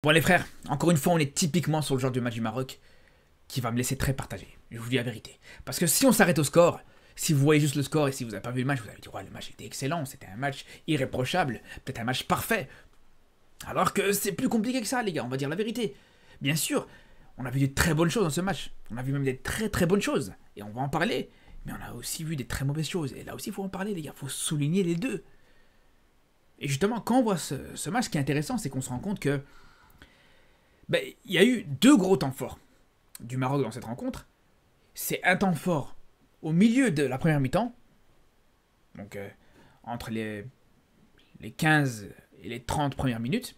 Bon les frères, encore une fois on est typiquement sur le genre du match du Maroc qui va me laisser très partagé, je vous dis la vérité. Parce que si on s'arrête au score, si vous voyez juste le score et si vous n'avez pas vu le match, vous allez dire ouais, le match était excellent, c'était un match irréprochable, peut-être un match parfait. Alors que c'est plus compliqué que ça les gars, on va dire la vérité. Bien sûr, on a vu des très bonnes choses dans ce match, on a vu même des très bonnes choses, et on va en parler. Mais on a aussi vu des très mauvaises choses, et là aussi il faut en parler les gars, il faut souligner les deux. Et justement, quand on voit ce match, ce qui est intéressant, c'est qu'on se rend compte que il y a eu deux gros temps forts du Maroc dans cette rencontre. C'est un temps fort au milieu de la première mi-temps, donc entre les 15 et les 30 premières minutes,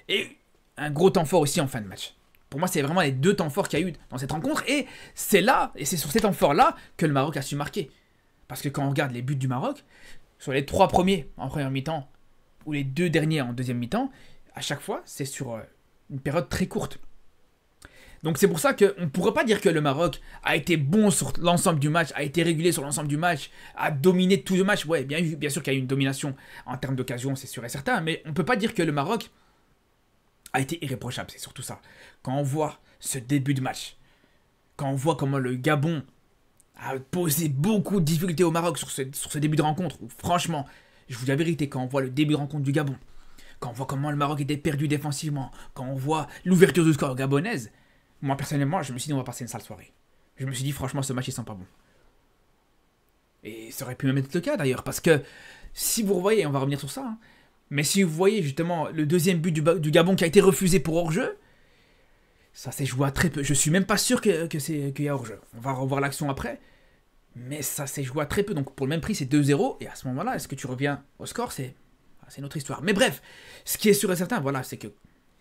et un gros temps fort aussi en fin de match. Pour moi, c'est vraiment les deux temps forts qu'il y a eu dans cette rencontre, et c'est là, et c'est sur ces temps forts-là que le Maroc a su marquer. Parce que quand on regarde les buts du Maroc, sur les 3 premiers en première mi-temps, ou les 2 derniers en deuxième mi-temps, à chaque fois, c'est sur une période très courte. Donc c'est pour ça qu'on ne pourrait pas dire que le Maroc a été bon sur l'ensemble du match, a été régulé sur l'ensemble du match, a dominé tout le match. Ouais, bien sûr qu'il y a eu une domination en termes d'occasion, c'est sûr et certain, mais on ne peut pas dire que le Maroc a été irréprochable, c'est surtout ça. Quand on voit ce début de match, quand on voit comment le Gabon a posé beaucoup de difficultés au Maroc sur ce début de rencontre, où franchement, je vous dis la vérité, quand on voit le début de rencontre du Gabon, quand on voit comment le Maroc était perdu défensivement, quand on voit l'ouverture du score gabonaise, moi personnellement, je me suis dit on va passer une sale soirée. Je me suis dit franchement ce match il sent pas bon. Et ça aurait pu même être le cas d'ailleurs, parce que si vous revoyez, on va revenir sur ça, hein, mais si vous voyez justement le deuxième but du Gabon qui a été refusé pour hors-jeu, ça s'est joué à très peu. Je suis même pas sûr qu'il y a hors-jeu. On va revoir l'action après, mais ça s'est joué à très peu. Donc pour le même prix c'est 2-0, et à ce moment-là, est-ce que tu reviens au score, c'est notre histoire. Mais bref, ce qui est sûr et certain, voilà, c'est qu'il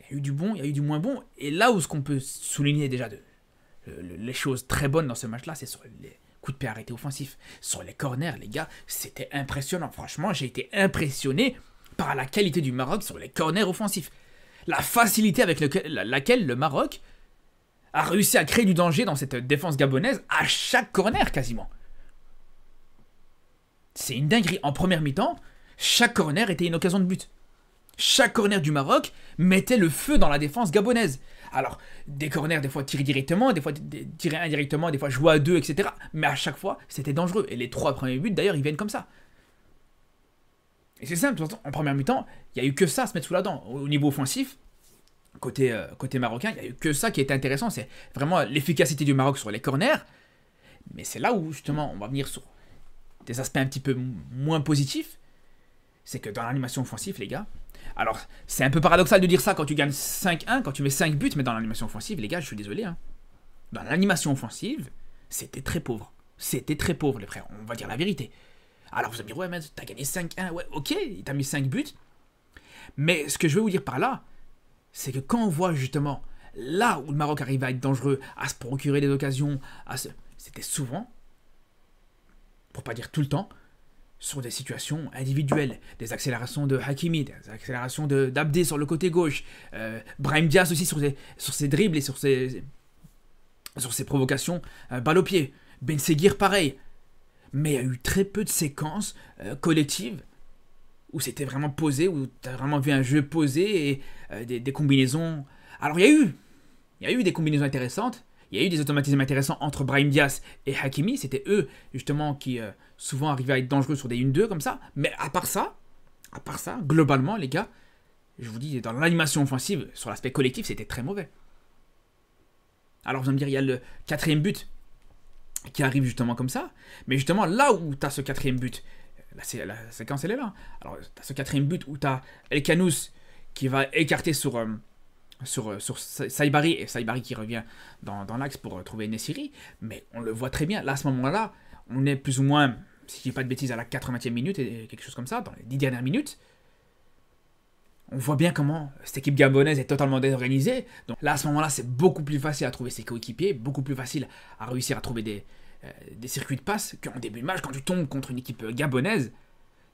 y a eu du bon, il y a eu du moins bon. Et là où ce qu'on peut souligner déjà les choses très bonnes dans ce match-là, c'est sur les coups de pied arrêtés offensifs. Sur les corners, les gars, c'était impressionnant. Franchement, j'ai été impressionné par la qualité du Maroc sur les corners offensifs. La facilité avec laquelle le Maroc a réussi à créer du danger dans cette défense gabonaise à chaque corner quasiment. C'est une dinguerie. En première mi-temps, chaque corner était une occasion de but. Chaque corner du Maroc mettait le feu dans la défense gabonaise. Alors, des corners, des fois tirés directement, des fois tirés indirectement, des fois joués à deux, etc. Mais à chaque fois, c'était dangereux. Et les 3 premiers buts, d'ailleurs, ils viennent comme ça. Et c'est simple, en première mi-temps, il n'y a eu que ça à se mettre sous la dent. Au niveau offensif, côté marocain, il n'y a eu que ça qui était intéressant. C'est vraiment l'efficacité du Maroc sur les corners. Mais c'est là où, justement, on va venir sur des aspects un petit peu moins positifs. C'est que dans l'animation offensive, les gars, alors c'est un peu paradoxal de dire ça quand tu gagnes 5-1, quand tu mets 5 buts, mais dans l'animation offensive, les gars, je suis désolé, hein, dans l'animation offensive, c'était très pauvre. C'était très pauvre, les frères, on va dire la vérité. Alors vous allez me dire, ouais, mais t'as gagné 5-1, ouais, ok, t'as mis 5 buts, mais ce que je veux vous dire par là, c'est que quand on voit justement là où le Maroc arrive à être dangereux, à se procurer des occasions, c'était souvent, pour pas dire tout le temps, sur des situations individuelles, des accélérations de Hakimi, des accélérations d'Abdé sur le côté gauche, Brahim Diaz aussi sur ses dribbles et sur ses provocations balle au pied, Ben Seguir pareil. Mais il y a eu très peu de séquences collectives où c'était vraiment posé, où tu as vraiment vu un jeu posé et des combinaisons. Alors il y a eu des combinaisons intéressantes. Il y a eu des automatismes intéressants entre Brahim Diaz et Hakimi. C'était eux, justement, qui souvent arrivaient à être dangereux sur des 1-2 comme ça. Mais à part ça, globalement, les gars, je vous dis, dans l'animation offensive, sur l'aspect collectif, c'était très mauvais. Alors vous allez me dire, il y a le 4e but qui arrive justement comme ça. Mais justement, là où tu as ce 4e but, la séquence, elle est là. Alors, tu as ce 4e but où tu as El Khanous qui va écarter sur Saibari, et Saibari qui revient dans l'axe pour trouver Nessiri, mais on le voit très bien, là à ce moment-là, on est plus ou moins, si je dis pas de bêtises, à la 80e minute, et quelque chose comme ça, dans les 10 dernières minutes, on voit bien comment cette équipe gabonaise est totalement désorganisée, donc là à ce moment-là, c'est beaucoup plus facile à trouver ses coéquipiers, beaucoup plus facile à réussir à trouver des circuits de passe qu'en début de match, quand tu tombes contre une équipe gabonaise,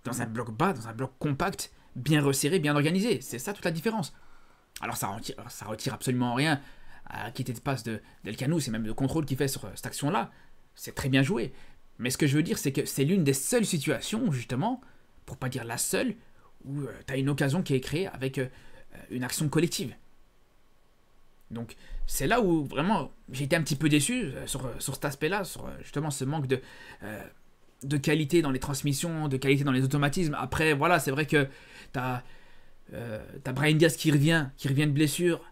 dans un bloc bas, dans un bloc compact, bien resserré, bien organisé, c'est ça toute la différence. Alors ça retire absolument rien à quitter de passe d'El Khanous, et même le contrôle qu'il fait sur cette action-là, c'est très bien joué. Mais ce que je veux dire, c'est que c'est l'une des seules situations, justement, pour pas dire la seule, où tu as une occasion qui est créée avec une action collective. Donc c'est là où vraiment j'ai été un petit peu déçu sur cet aspect-là, sur justement ce manque de qualité dans les transmissions, de qualité dans les automatismes. Après, voilà, c'est vrai que t'as Brahim Diaz qui revient de blessure,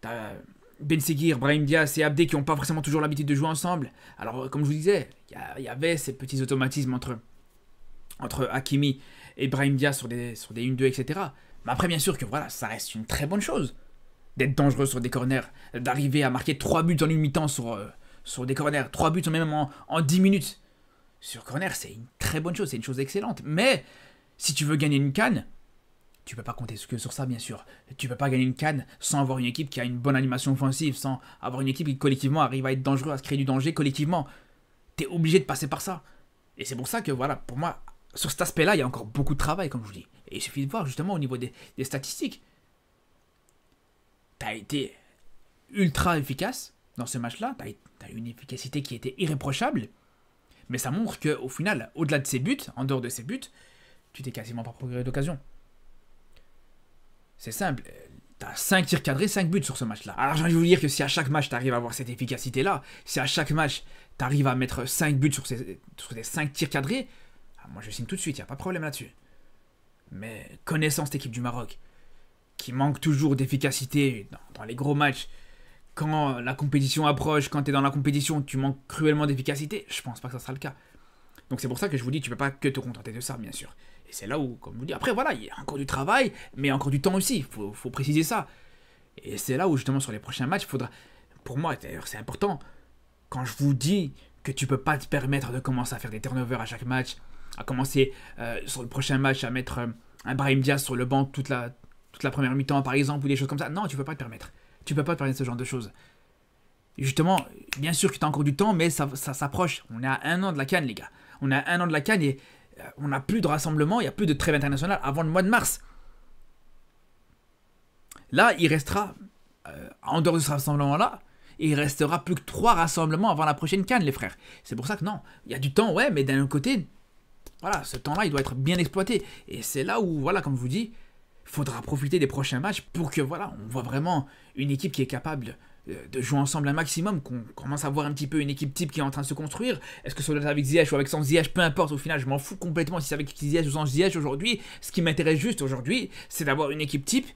t'as Ben Seguir, Brahim Diaz et Abdé qui n'ont pas forcément toujours l'habitude de jouer ensemble. Alors, comme je vous disais, il y avait ces petits automatismes entre Hakimi et Brahim Diaz sur des 1-2, etc. Mais après, bien sûr que voilà, ça reste une très bonne chose d'être dangereux sur des corners, d'arriver à marquer 3 buts en une mi-temps sur des corners, 3 buts même en 10 minutes. Sur corner, c'est une très bonne chose, c'est une chose excellente. Mais si tu veux gagner une CAN, tu peux pas compter que sur ça, bien sûr. Tu peux pas gagner une CAN sans avoir une équipe qui a une bonne animation offensive, sans avoir une équipe qui collectivement arrive à être dangereux, à se créer du danger collectivement. T'es obligé de passer par ça. Et c'est pour ça que voilà, pour moi, sur cet aspect-là, il y a encore beaucoup de travail, comme je vous dis. Et il suffit de voir justement au niveau des statistiques. T'as été ultra efficace dans ce match-là. T'as eu une efficacité qui était irréprochable. Mais ça montre qu'au final, au-delà de ses buts, en dehors de ses buts, tu t'es quasiment pas procuré d'occasion. C'est simple. T'as 5 tirs cadrés, 5 buts sur ce match-là. Alors j'ai envie de vous dire que si à chaque match t'arrives à avoir cette efficacité-là, si à chaque match t'arrives à mettre 5 buts sur ces 5 tirs cadrés, moi je signe tout de suite, il n'y a pas de problème là-dessus. Mais connaissant cette équipe du Maroc, qui manque toujours d'efficacité dans les gros matchs, quand la compétition approche, quand tu es dans la compétition, tu manques cruellement d'efficacité, je pense pas que ça sera le cas. Donc c'est pour ça que je vous dis, tu peux pas que te contenter de ça, bien sûr. Et c'est là où, comme je vous dis, après voilà, il y a encore du travail, mais encore du temps aussi, faut préciser ça. Et c'est là où justement sur les prochains matchs, il faudra, pour moi d'ailleurs c'est important, quand je vous dis que tu peux pas te permettre de commencer à faire des turnovers à chaque match, à commencer sur le prochain match à mettre un Brahim Diaz sur le banc toute la première mi-temps par exemple, ou des choses comme ça, non, tu peux pas te permettre. Tu peux pas te permettre ce genre de choses. Et justement, bien sûr que tu as encore du temps, mais ça s'approche. On est à 1 an de la CAN, les gars. On est à 1 an de la CAN et on n'a plus de rassemblement, il n'y a plus de trêve internationale avant le mois de mars. Là, il restera, en dehors de ce rassemblement-là, il restera plus que 3 rassemblements avant la prochaine CAN, les frères. C'est pour ça que non, il y a du temps, ouais, mais d'un autre côté, voilà, ce temps-là, il doit être bien exploité. Et c'est là où, voilà, comme je vous dis, il faudra profiter des prochains matchs pour que, voilà, on voit vraiment une équipe qui est capable de jouer ensemble un maximum, qu'on commence à voir un petit peu une équipe type qui est en train de se construire. Est-ce que ça doit être avec Ziyech ou avec sans Ziyech, peu importe, au final, je m'en fous complètement si c'est avec Ziyech ou sans Ziyech aujourd'hui. Ce qui m'intéresse juste aujourd'hui, c'est d'avoir une équipe type,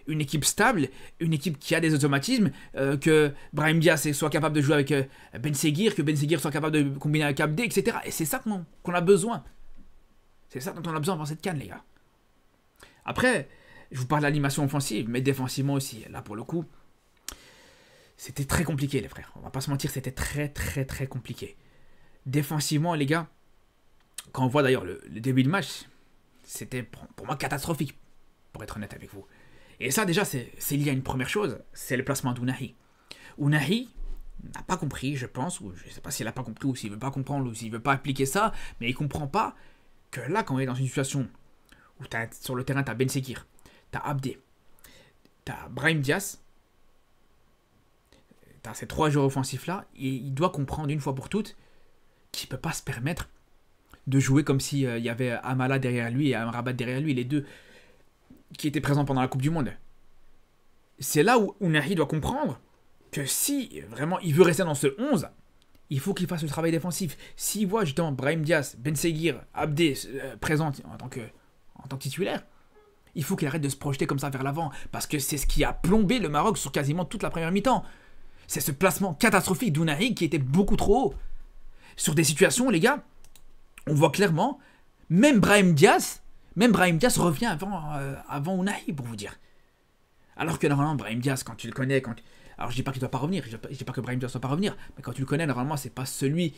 une équipe stable, une équipe qui a des automatismes, que Brahim Diaz soit capable de jouer avec Ben Seguir, que Ben Seguir soit capable de combiner avec Abdé, etc. Et c'est ça qu'on a besoin. C'est ça dont on a besoin pour cette CAN, les gars. Après, je vous parle de l'animation offensive, mais défensivement aussi. Là, pour le coup, c'était très compliqué, les frères. On va pas se mentir, c'était très, très, très compliqué. Défensivement, les gars, quand on voit d'ailleurs le début de match, c'était pour moi catastrophique, pour être honnête avec vous. Et ça, déjà, c'est lié à une première chose, c'est le placement d'Ounahi. Ounahi n'a pas compris, je pense, ou je sais pas s'il n'a pas compris, ou s'il veut pas comprendre, ou s'il veut pas appliquer ça, mais il comprend pas que là, quand on est dans une situation où sur le terrain, tu as Ben Seguir, tu as Abdé, tu as Brahim Diaz, tu as ces 3 joueurs offensifs-là, et il doit comprendre une fois pour toutes qu'il ne peut pas se permettre de jouer comme s'il y avait Amala derrière lui et Amrabat derrière lui, les deux qui étaient présents pendant la Coupe du Monde. C'est là où Ounahi doit comprendre que si vraiment il veut rester dans ce 11, il faut qu'il fasse le travail défensif. S'il voit justement Brahim Diaz, Ben Seguir, Abdé présents en tant que titulaire, il faut qu'il arrête de se projeter comme ça vers l'avant, parce que c'est ce qui a plombé le Maroc sur quasiment toute la première mi-temps. C'est ce placement catastrophique d'Ounahi qui était beaucoup trop haut. Sur des situations, les gars, on voit clairement, même Brahim Diaz revient avant Ounahi, pour vous dire. Alors que normalement, Brahim Diaz, quand tu le connais, alors je dis pas qu'il doit pas revenir, je dis pas que Brahim Diaz doit pas revenir, mais quand tu le connais, normalement, c'est pas celui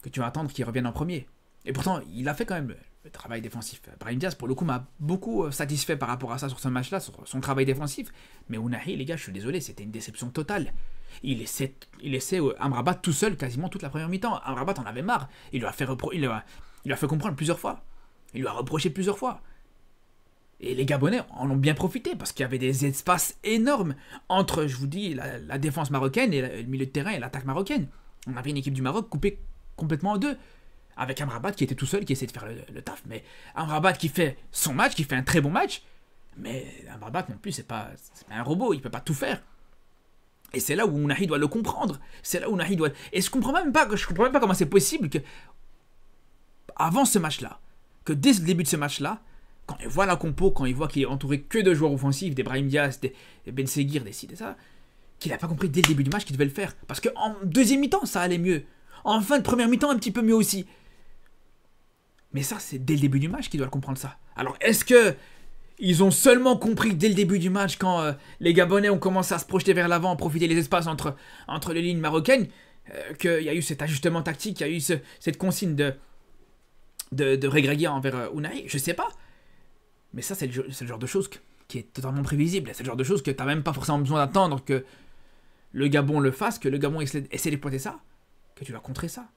que tu vas attendre qu'il revienne en premier. Et pourtant, il a fait quand même le travail défensif. Brahim Diaz, pour le coup, m'a beaucoup satisfait par rapport à ça sur ce match-là, sur son travail défensif. Mais Ounahi, les gars, je suis désolé, c'était une déception totale. Il laissait Amrabat tout seul quasiment toute la première mi-temps. Amrabat en avait marre. Il lui a fait comprendre plusieurs fois. Il lui a reproché plusieurs fois. Et les Gabonais en ont bien profité parce qu'il y avait des espaces énormes entre, je vous dis, la défense marocaine et le milieu de terrain et l'attaque marocaine. On avait une équipe du Maroc coupée complètement en deux. Avec Amrabat qui était tout seul, qui essayait de faire le taf. Mais Amrabat qui fait son match, qui fait un très bon match. Mais Amrabat non plus, c'est pas un robot, il peut pas tout faire. Et c'est là où Ounahi doit le comprendre. C'est là où Ounahi doit... Et je comprends même pas comment c'est possible que, avant ce match-là, que dès le début de ce match-là, quand il voit la compo, quand il voit qu'il est entouré que de joueurs offensifs, des Brahim Diaz, des Ben Seguir, des ci, des ça, qu'il n'a pas compris dès le début du match qu'il devait le faire. Parce qu'en deuxième mi-temps, ça allait mieux. En fin de première mi-temps, un petit peu mieux aussi. Mais ça, c'est dès le début du match qu'il doit le comprendre ça. Alors, est-ce que ils ont seulement compris dès le début du match, quand les Gabonais ont commencé à se projeter vers l'avant, profiter des espaces entre les lignes marocaines, qu'il y a eu cet ajustement tactique, il y a eu cette consigne de Regragui envers Ounahi? Je sais pas. Mais ça, c'est le genre de chose qui est totalement prévisible. C'est le genre de choses que tu n'as même pas forcément besoin d'attendre que le Gabon le fasse, que le Gabon essaie d'exploiter ça, que tu vas contrer ça.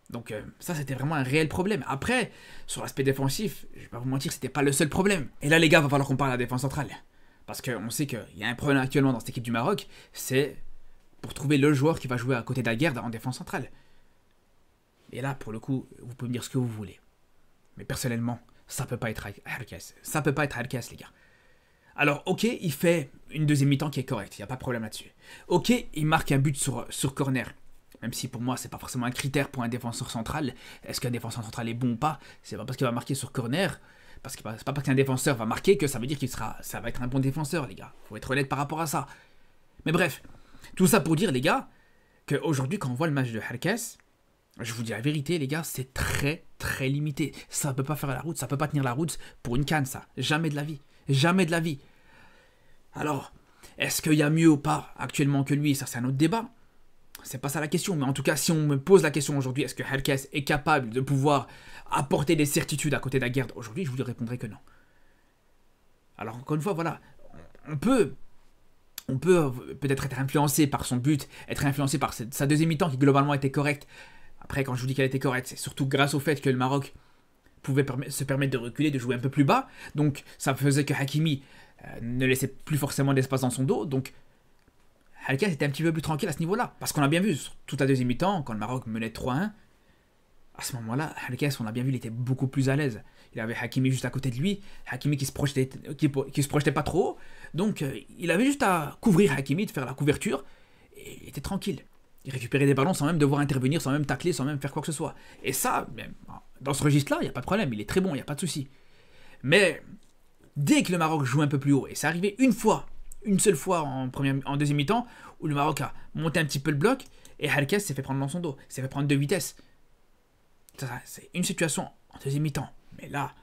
Donc ça, c'était vraiment un réel problème. Après, sur l'aspect défensif, je vais pas vous mentir, c'était pas le seul problème. Et là, les gars, va falloir qu'on parle de la défense centrale. Parce qu'on sait qu'il y a un problème actuellement dans cette équipe du Maroc, c'est pour trouver le joueur qui va jouer à côté d'Aguerd en défense centrale. Et là, pour le coup, vous pouvez me dire ce que vous voulez. Mais personnellement, ça peut pas être Harkes. Ça peut pas être Harkes, les gars. Alors, ok, il fait une deuxième mi-temps qui est correcte, il n'y a pas de problème là-dessus. Ok, il marque un but sur corner. Même si pour moi, c'est pas forcément un critère pour un défenseur central. Est-ce qu'un défenseur central est bon ou pas? C'est pas parce qu'il va marquer sur corner, c'est pas parce qu'un défenseur va marquer que ça veut dire ça va être un bon défenseur, les gars. Faut être honnête par rapport à ça. Mais bref, tout ça pour dire, les gars, qu'aujourd'hui, quand on voit le match de Harkes, je vous dis la vérité, les gars, c'est très très limité. Ça peut pas faire la route, ça peut pas tenir la route pour une CAN, ça. Jamais de la vie. Jamais de la vie. Alors, est-ce qu'il y a mieux ou pas actuellement que lui? Ça, c'est un autre débat. C'est pas ça la question, mais en tout cas, si on me pose la question aujourd'hui, est-ce que Harkes est capable de pouvoir apporter des certitudes à côté d'Aguerd aujourd'hui, je vous répondrai que non. Alors, encore une fois, voilà, on peut peut-être être influencé par son but, être influencé par sa deuxième mi-temps qui globalement était correcte. Après, quand je vous dis qu'elle était correcte, c'est surtout grâce au fait que le Maroc pouvait se permettre de reculer, de jouer un peu plus bas. Donc, ça faisait que Hakimi ne laissait plus forcément d'espace dans son dos. Donc, Harkes était un petit peu plus tranquille à ce niveau-là. Parce qu'on a bien vu, toute la deuxième mi-temps, quand le Maroc menait 3-1, à ce moment-là, Harkes, on a bien vu, il était beaucoup plus à l'aise. Il avait Hakimi juste à côté de lui, Hakimi qui se projetait pas trop haut. Donc, il avait juste à couvrir Hakimi, de faire la couverture, et il était tranquille. Il récupérait des ballons sans même devoir intervenir, sans même tacler, sans même faire quoi que ce soit. Et ça, dans ce registre-là, il n'y a pas de problème, il est très bon, il n'y a pas de souci. Mais, dès que le Maroc joue un peu plus haut, et c'est arrivé une seule fois en deuxième mi-temps, où le Maroc a monté un petit peu le bloc, et Harkes s'est fait prendre dans son dos, s'est fait prendre de vitesse. Ça, c'est une situation en deuxième mi-temps. Mais là,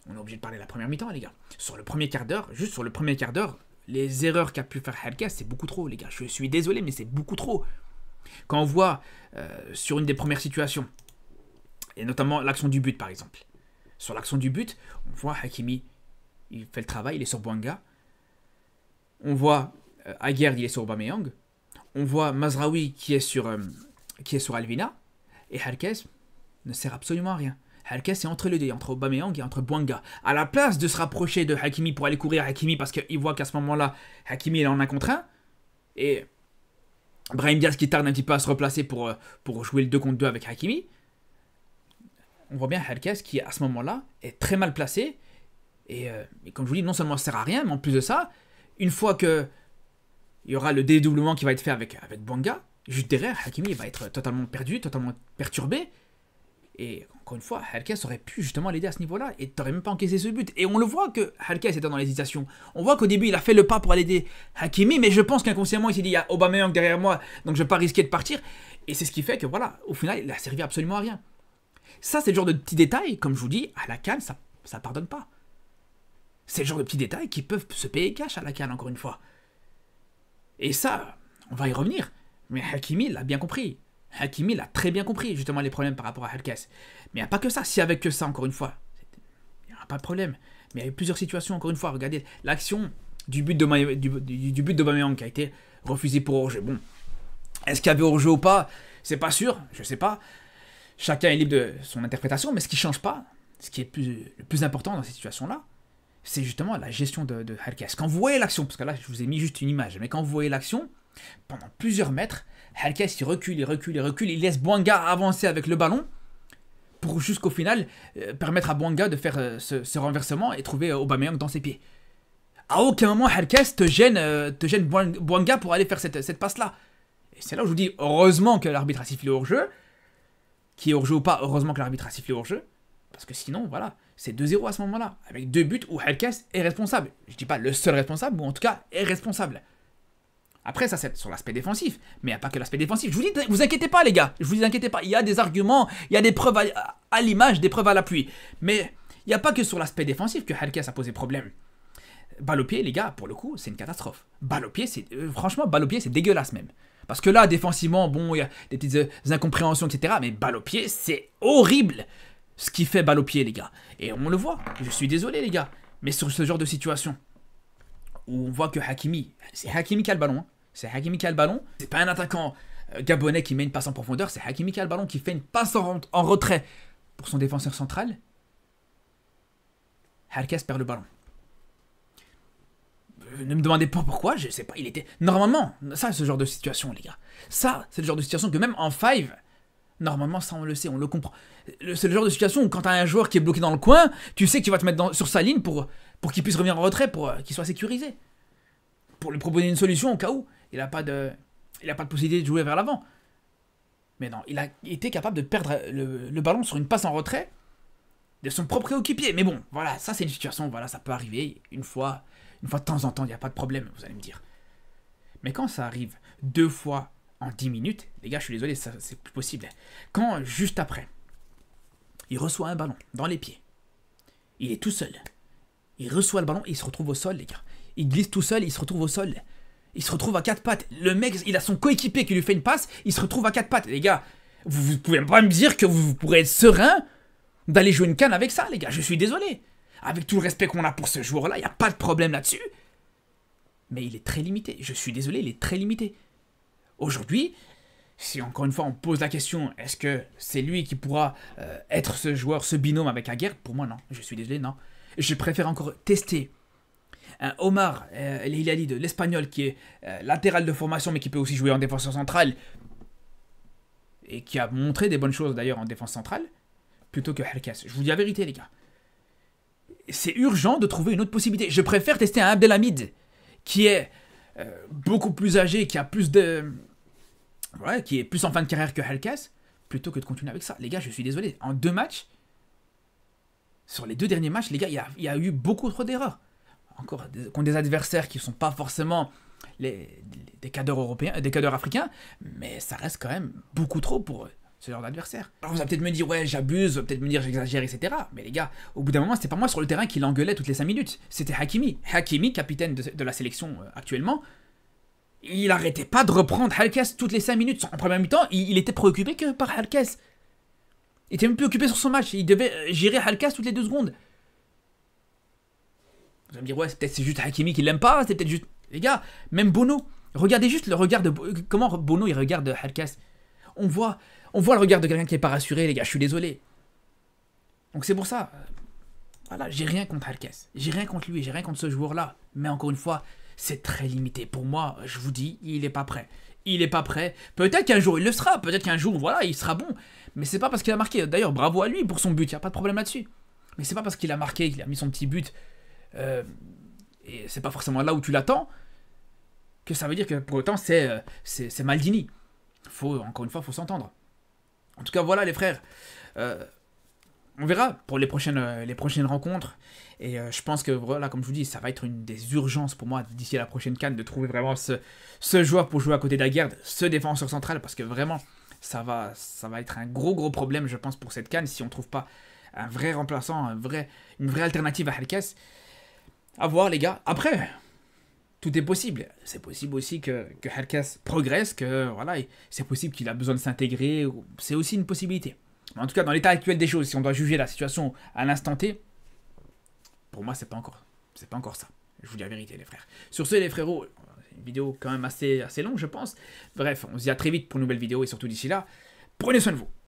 on est obligé de parler de la première mi-temps, les gars. Sur le premier quart d'heure, juste sur le premier quart d'heure, les erreurs qu'a pu faire Harkes, c'est beaucoup trop, les gars. Je suis désolé, mais c'est beaucoup trop. Quand on voit sur une des premières situations, et notamment l'action du but, par exemple. Sur l'action du but, on voit Hakimi, il fait le travail, il est sur Bouanga. On voit Aguerd, il est sur Aubameyang. On voit Mazraoui qui est sur Alvina. Et Harkes ne sert absolument à rien. Harkes est entre les deux, entre Aubameyang et entre Bouanga. À la place de se rapprocher de Hakimi pour aller courir à Hakimi, parce qu'il voit qu'à ce moment-là, Hakimi est en 1 contre 1. Et Brahim Diaz qui tarde un petit peu à se replacer pour jouer le 2 contre 2 avec Hakimi. On voit bien Harkes qui, à ce moment-là, est très mal placé. Et comme je vous dis, non seulement ça sert à rien, mais en plus de ça, une fois que il y aura le dédoublement qui va être fait avec Bouanga, juste derrière, Hakimi va être totalement perdu, totalement perturbé. Et encore une fois, Harkes aurait pu justement l'aider à ce niveau-là et t'aurais même pas encaissé ce but. Et on le voit que Harkes était dans l'hésitation. On voit qu'au début, il a fait le pas pour aller aider Hakimi, mais je pense qu'inconsciemment, il s'est dit, il y a Aubameyang derrière moi, donc je vais pas risquer de partir. Et c'est ce qui fait que voilà, au final, il a servi absolument à rien. Ça, c'est le genre de petits détails, comme je vous dis, à la CAN, ça pardonne pas. C'est le genre de petits détails qui peuvent se payer cash à la CAN, encore une fois. Et ça, on va y revenir. Mais Hakimi l'a bien compris. Hakimi l'a très bien compris, justement, les problèmes par rapport à Harkes. Mais il n'y a pas que ça. Si avec que ça, encore une fois, il n'y aura pas de problème. Mais il y a eu plusieurs situations, encore une fois. Regardez l'action du but d'Aubameyang qui a été refusé pour hors-jeu. Bon, est-ce qu'il y avait hors-jeu ou pas? C'est pas sûr, je sais pas. Chacun est libre de son interprétation, mais ce qui ne change pas, ce qui est le plus important dans cette situation-là, c'est justement la gestion de Harkes. Quand vous voyez l'action, parce que là, je vous ai mis juste une image, mais quand vous voyez l'action, pendant plusieurs mètres, Harkes, il recule, il laisse Bouanga avancer avec le ballon pour jusqu'au final permettre à Bouanga de faire ce renversement et trouver Aubameyang dans ses pieds. À aucun moment, Herkes te gêne Bouanga pour aller faire cette passe-là. Et c'est là où je vous dis, heureusement que l'arbitre a sifflé hors-jeu. Qui est hors-jeu ou pas, heureusement que l'arbitre a sifflé hors-jeu. Parce que sinon, voilà, c'est 2-0 à ce moment-là. Avec 2 buts où Herkes est responsable. Je dis pas le seul responsable, ou en tout cas est responsable. Après, ça c'est sur l'aspect défensif. Mais il n'y a pas que l'aspect défensif. Je vous dis, vous inquiétez pas les gars. Je vous dis, inquiétez pas. Il y a des arguments, il y a des preuves à l'image, des preuves à l'appui. Mais il n'y a pas que sur l'aspect défensif que Herkes a posé problème. Balle au pied, les gars, pour le coup, c'est une catastrophe. Balle au pied, franchement, balle au pied, c'est dégueulasse même. Parce que là, défensivement, bon, il y a des petites incompréhensions, etc. Mais balle au pied, c'est horrible ce qui fait balle au pied, les gars. Et on le voit. Je suis désolé, les gars. Mais sur ce genre de situation, où on voit que Hakimi, c'est Hakimi qui a le ballon. Hein. C'est Hakimi qui a le ballon. C'est pas un attaquant gabonais qui met une passe en profondeur. C'est Hakimi qui a le ballon, qui fait une passe en retrait pour son défenseur central. Herkes perd le ballon. Ne me demandez pas pourquoi, je sais pas, il était... Normalement, ça c'est ce genre de situation, les gars. Ça, c'est le genre de situation que même en 5, normalement, ça on le sait, on le comprend. C'est le genre de situation où quand t'as un joueur qui est bloqué dans le coin, tu sais que tu vas te mettre sur sa ligne pour qu'il puisse revenir en retrait, pour qu'il soit sécurisé. Pour lui proposer une solution au cas où il n'a pas de possibilité de jouer vers l'avant. Mais non, il a été capable de perdre le ballon sur une passe en retrait de son propre coéquipier. Mais bon, voilà, ça c'est une situation, voilà, ça peut arriver une fois de temps en temps, il n'y a pas de problème, vous allez me dire. Mais quand ça arrive 2 fois en 10 minutes, les gars, je suis désolé, c'est plus possible. Quand, juste après, il reçoit un ballon dans les pieds, il est tout seul, il reçoit le ballon et il se retrouve au sol, les gars. Il glisse tout seul, il se retrouve au sol. Il se retrouve à 4 pattes. Le mec, il a son coéquipier qui lui fait une passe, il se retrouve à 4 pattes. Les gars, vous pouvez pas me dire que vous pourrez être serein d'aller jouer une canne avec ça, les gars, je suis désolé. Avec tout le respect qu'on a pour ce joueur-là, il n'y a pas de problème là-dessus. Mais il est très limité. Je suis désolé, il est très limité. Aujourd'hui, si encore une fois on pose la question, est-ce que c'est lui qui pourra être ce joueur, ce binôme avec Aguerd? Pour moi, non. Je suis désolé, non. Je préfère encore tester un Omar El Hilali de l'Espagnol qui est latéral de formation mais qui peut aussi jouer en défenseur central et qui a montré des bonnes choses d'ailleurs en défense centrale plutôt que Herkes. Je vous dis la vérité, les gars. C'est urgent de trouver une autre possibilité. Je préfère tester un Abdelhamid qui est beaucoup plus âgé, qui a plus de... Ouais, qui est plus en fin de carrière que Herkes, plutôt que de continuer avec ça. Les gars, je suis désolé. En 2 matchs, sur les 2 derniers matchs, les gars, il y a eu beaucoup trop d'erreurs. Encore, contre des adversaires qui ne sont pas forcément des cadres européens, des cadres africains, mais ça reste quand même beaucoup trop pour ce genre d'adversaire. Alors vous allez peut-être me dire, ouais, j'abuse, peut-être me dire, j'exagère, etc. Mais les gars, au bout d'un moment, c'était pas moi sur le terrain qui l'engueulait toutes les 5 minutes. C'était Hakimi. Hakimi, capitaine de la sélection actuellement, il arrêtait pas de reprendre Herkes toutes les 5 minutes. En première mi-temps, il était préoccupé que par Herkes. Il était même plus occupé sur son match. Il devait gérer Herkes toutes les 2 secondes. Vous allez me dire, ouais, c'est juste Hakimi qui l'aime pas, c'est peut-être juste... Les gars, même Bono, regardez juste le regard de... Comment Bono, il regarde Herkes. On voit le regard de quelqu'un qui n'est pas rassuré, les gars, je suis désolé. Donc c'est pour ça, voilà, j'ai rien contre Herkes. J'ai rien contre lui, j'ai rien contre ce joueur-là. Mais encore une fois, c'est très limité. Pour moi, je vous dis, il n'est pas prêt. Il n'est pas prêt. Peut-être qu'un jour, il le sera. Peut-être qu'un jour, voilà, il sera bon. Mais c'est pas parce qu'il a marqué. D'ailleurs, bravo à lui pour son but, il n'y a pas de problème là-dessus. Mais c'est pas parce qu'il a marqué, qu'il a mis son petit but... et c'est pas forcément là où tu l'attends que ça veut dire que pour autant c'est Maldini. Encore une fois, faut s'entendre. En tout cas, voilà les frères. On verra pour les prochaines rencontres. Et je pense que voilà, comme je vous dis, ça va être une des urgences pour moi d'ici à la prochaine CAN de trouver vraiment ce joueur pour jouer à côté d'Aguerd, ce défenseur central, parce que vraiment ça va être un gros problème, je pense, pour cette CAN si on trouve pas un vrai remplaçant, une vraie alternative à Herkes. À voir, les gars. Après, tout est possible. C'est possible aussi que Herkes progresse, que voilà, c'est possible qu'il a besoin de s'intégrer. C'est aussi une possibilité. Mais en tout cas, dans l'état actuel des choses, si on doit juger la situation à l'instant T, pour moi, c'est pas encore ça. Je vous dis la vérité, les frères. Sur ce, les frérots, une vidéo quand même assez longue, je pense. Bref, on se dit à très vite pour une nouvelle vidéo et surtout d'ici là, prenez soin de vous.